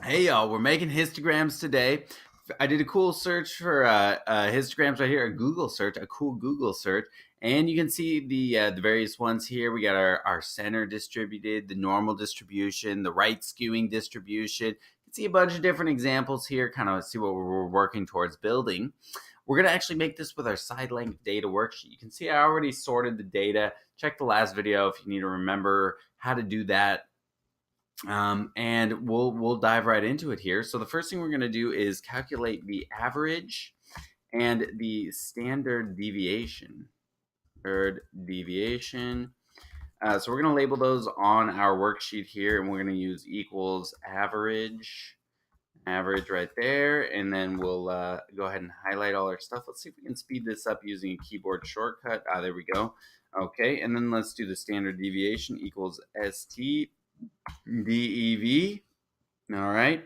Hey y'all, we're making histograms today. I did a cool search for histograms right here, a Google search, a cool Google search, and you can see the various ones here. We got our center distributed, the normal distribution, the right skewing distribution. You can see a bunch of different examples here, kind of see what we're working towards building. We're going to actually make this with our side length data worksheet. You can see I already sorted the data. Check the last video if you need to remember how to do that. And we'll dive right into it here. So the first thing we're going to do is calculate the average and the standard deviation. So we're going to label those on our worksheet here, and we're going to use equals average right there, and then we'll go ahead and highlight all our stuff. Let's see if we can speed this up using a keyboard shortcut. There we go. Okay, and then let's do the standard deviation equals ST DEV. All right.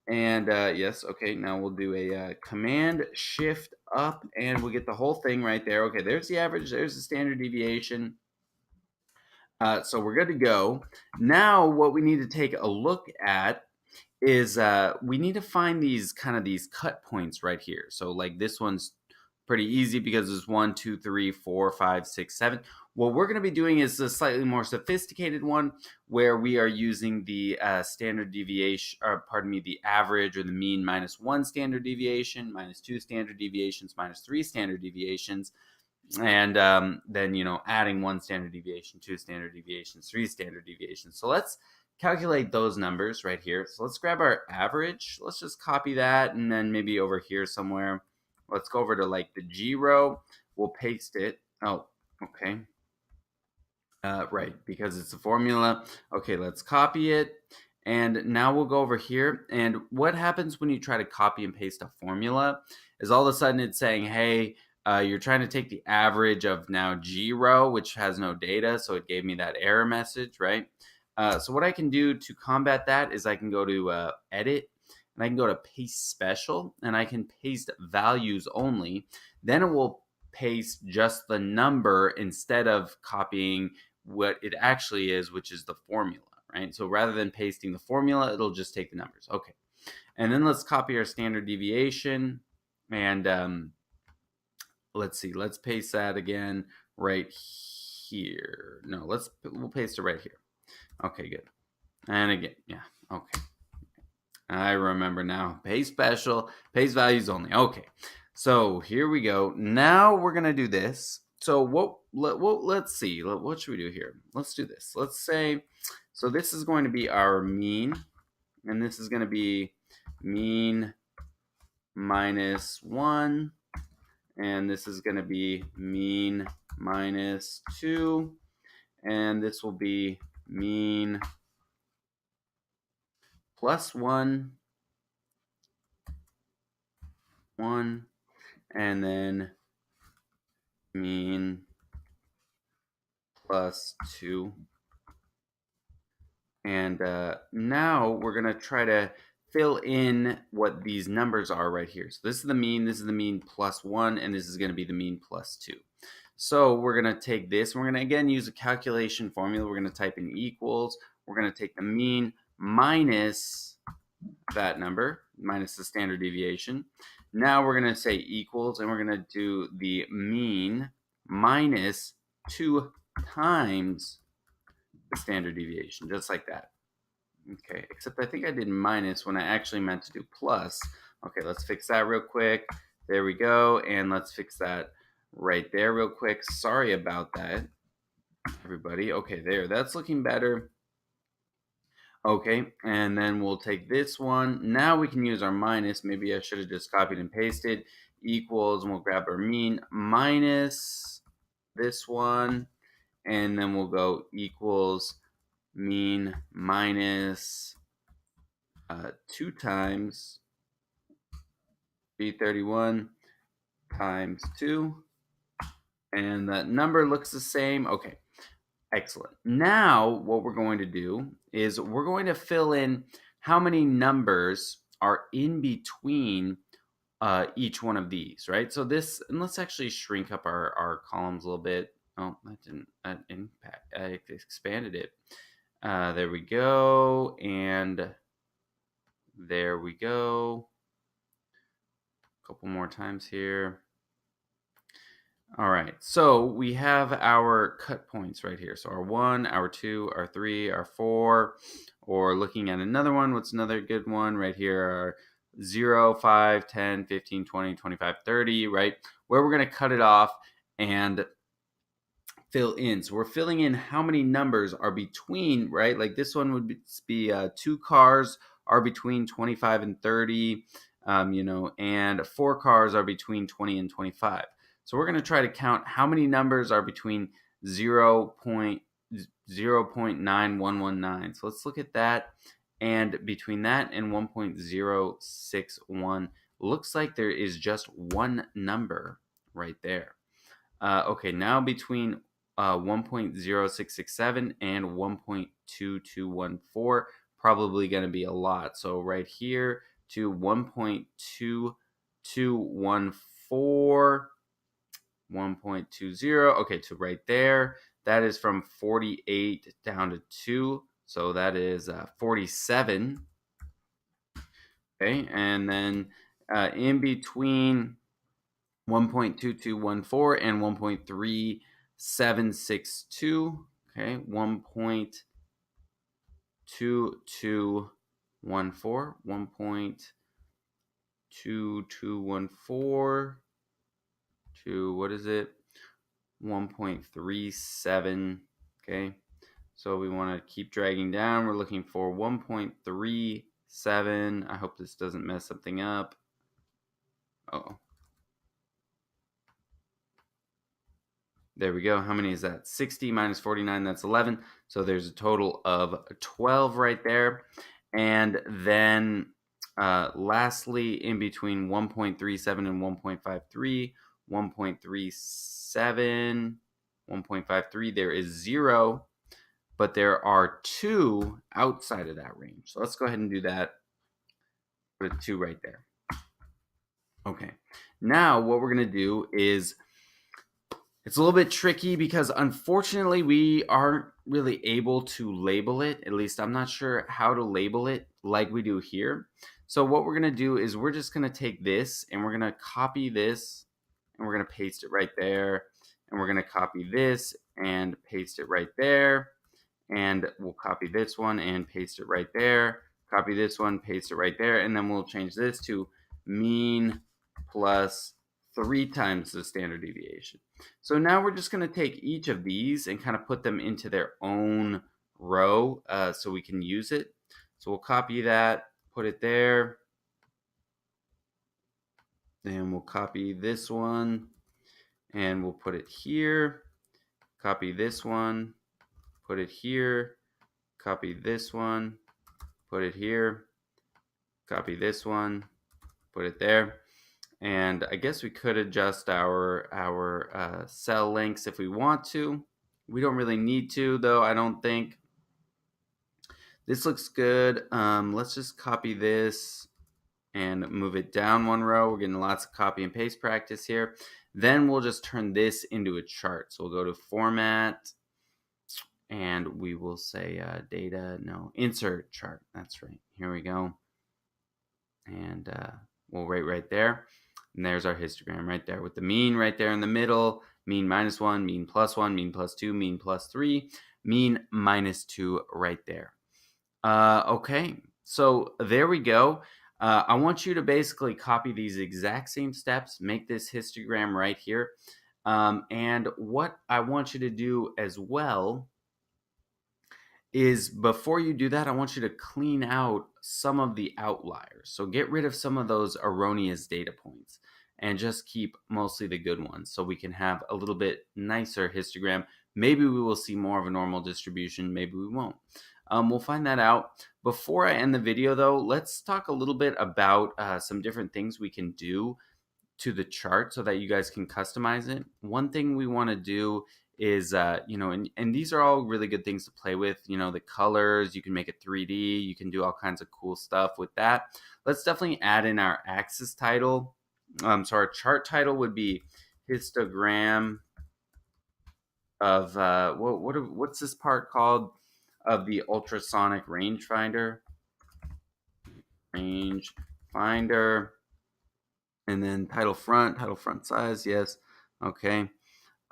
And yes, okay, now we'll do a command shift up and we'll get the whole thing right there. Okay, there's the average, there's the standard deviation. So we're good to go. Now, what we need to take a look at is we need to find these cut points right here. So like this one's pretty easy because it's 1, 2, 3, 4, 5, 6, 7. What we're going to be doing is a slightly more sophisticated one where we are using the standard deviation, or pardon me, the average or the mean minus 1 standard deviation, minus 2 standard deviations, minus 3 standard deviations, and then adding 1 standard deviation, 2 standard deviations, 3 standard deviations. So let's calculate those numbers right here. So let's grab our average. Let's just copy that, and then maybe over here somewhere, let's go over to like the G row. We'll paste it. Oh, okay. Right, because it's a formula. Okay, let's copy it. And now we'll go over here. And what happens when you try to copy and paste a formula is all of a sudden it's saying, hey, you're trying to take the average of now G row, which has no data. So it gave me that error message, right? So what I can do to combat that is I can go to edit and I can go to paste special and I can paste values only. Then it will paste just the number instead of copying what it actually is, which is the formula, right? So rather than pasting the formula, it'll just take the numbers. Okay. And then let's copy our standard deviation and let's see, let's paste that again right here. No, we'll paste it right here. Okay, good. And again, yeah, okay. I remember now. Paste special, paste values only. Okay. So here we go. Now we're gonna do this. So let's see. What should we do here? Let's do this. Let's say, so this is going to be our mean, and this is going to be mean minus 1, and this is going to be mean minus 2, and this will be mean plus 1, and then mean plus 2. And now we're going to try to fill in what these numbers are right here. So this is the mean plus 1, and this is going to be the mean plus 2. So we're going to take this, and we're going to again use a calculation formula. We're going to type in equals. We're going to take the mean minus that number, minus the standard deviation. Now we're going to say equals, and we're going to do the mean minus 2 times the standard deviation, just like that. Okay, except I think I did minus when I actually meant to do plus. Okay, let's fix that real quick. There we go, and let's fix that right there real quick. Sorry about that, everybody. Okay, there, that's looking better. Okay, and then we'll take this one. Now we can use our minus. Maybe I should have just copied and pasted. Equals, and we'll grab our mean minus this one, and then we'll go equals mean minus 2 times 331 times 2, and the number looks the same. Okay, excellent. Now what we're going to do is we're going to fill in how many numbers are in between each one of these, right? So this, and let's actually shrink up our columns a little bit. Oh, that impact. I expanded it. There we go. And There we go. A couple more times here. All right, so we have our cut points right here. So our 1, our 2, our 3, our 4, or looking at another one, what's another good one right here? Our 0, 5, 10, 15, 20, 25, 30, right? Where we're gonna cut it off and fill in. So we're filling in how many numbers are between, right? Like this one would be 2 cars are between 25 and 30, and 4 cars are between 20 and 25. So we're going to try to count how many numbers are between 0.9119. So let's look at that. And between that and 1.061, looks like there is just one number right there. Okay, now between 1.0667 and 1.2214, probably going to be a lot. So right here to 1.2214, 1.20, okay, to right there. That is from 48 down to 2. So that is 47. Okay, and then in between 1.2214 and 1.3762. Okay, 1.2214, 1.2214 to what is it? 1.37. Okay, so we want to keep dragging down. We're looking for 1.37. I hope this doesn't mess something up. Oh. There we go. How many is that? 60 minus 49, that's 11. So there's a total of 12 right there. And then lastly, in between 1.37 and 1.53, 1.37, 1.53, there is 0, but there are 2 outside of that range. So let's go ahead and do that. Put a 2 right there. Okay. Now what we're going to do is it's a little bit tricky because unfortunately we aren't really able to label it. At least I'm not sure how to label it like we do here. So what we're going to do is we're just going to take this and we're going to copy this and we're going to paste it right there. And we're going to copy this and paste it right there. And we'll copy this one and paste it right there. Copy this one, paste it right there. And then we'll change this to mean plus 3 times the standard deviation. So now we're just going to take each of these and kind of put them into their own row so we can use it. So we'll copy that, put it there. Then we'll copy this one and we'll put it here. Copy this one, put it here. Copy this one, put it here. Copy this one, put it there. And I guess we could adjust our cell lengths if we want to. We don't really need to, though, I don't think. This looks good. Let's just copy this and move it down one row. We're getting lots of copy and paste practice here. Then we'll just turn this into a chart. So we'll go to Format, and we will say Insert Chart. That's right. Here we go. And we'll write right there. And there's our histogram right there with the mean right there in the middle, mean minus 1, mean plus 1, mean plus 2, mean plus 3, mean minus 2 right there. Okay, so there we go. I want you to basically copy these exact same steps, make this histogram right here. And what I want you to do as well is before you do that, I want you to clean out some of the outliers. So get rid of some of those erroneous data points and just keep mostly the good ones so we can have a little bit nicer histogram. Maybe we will see more of a normal distribution, maybe we won't. We'll find that out. Before I end the video though, let's talk a little bit about some different things we can do to the chart so that you guys can customize it. One thing we want to do is and these are all really good things to play with. The colors, you can make it 3D, you can do all kinds of cool stuff with that. Let's definitely add in our axis title. So our chart title would be histogram of what's this part called of the ultrasonic rangefinder. range finder, and then title front size, yes. Okay.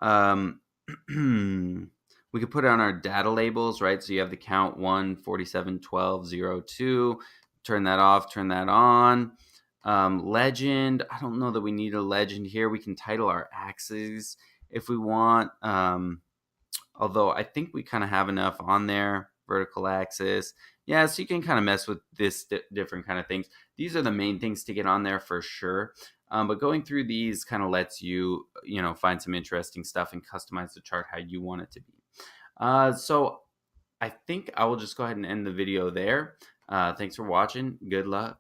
Um, we could put it on our data labels, right? So you have the count 1, 47, 12, 0, 2. Turn that off, turn that on. Legend, I don't know that we need a legend here. We can title our axes if we want. Although I think we kind of have enough on there. Vertical axis. Yeah, so you can kind of mess with this different kind of things. These are the main things to get on there for sure. But going through these kind of lets you, find some interesting stuff and customize the chart how you want it to be. So I think I will just go ahead and end the video there. Thanks for watching. Good luck.